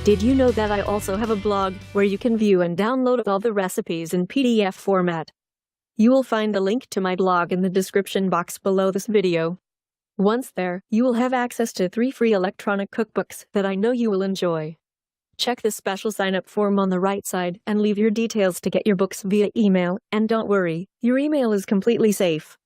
Did you know that I also have a blog where you can view and download all the recipes in PDF format? You will find the link to my blog in the description box below this video. Once there, you will have access to 3 free electronic cookbooks that I know you will enjoy. Check the special sign-up form on the right side and leave your details to get your books via email, and don't worry, your email is completely safe.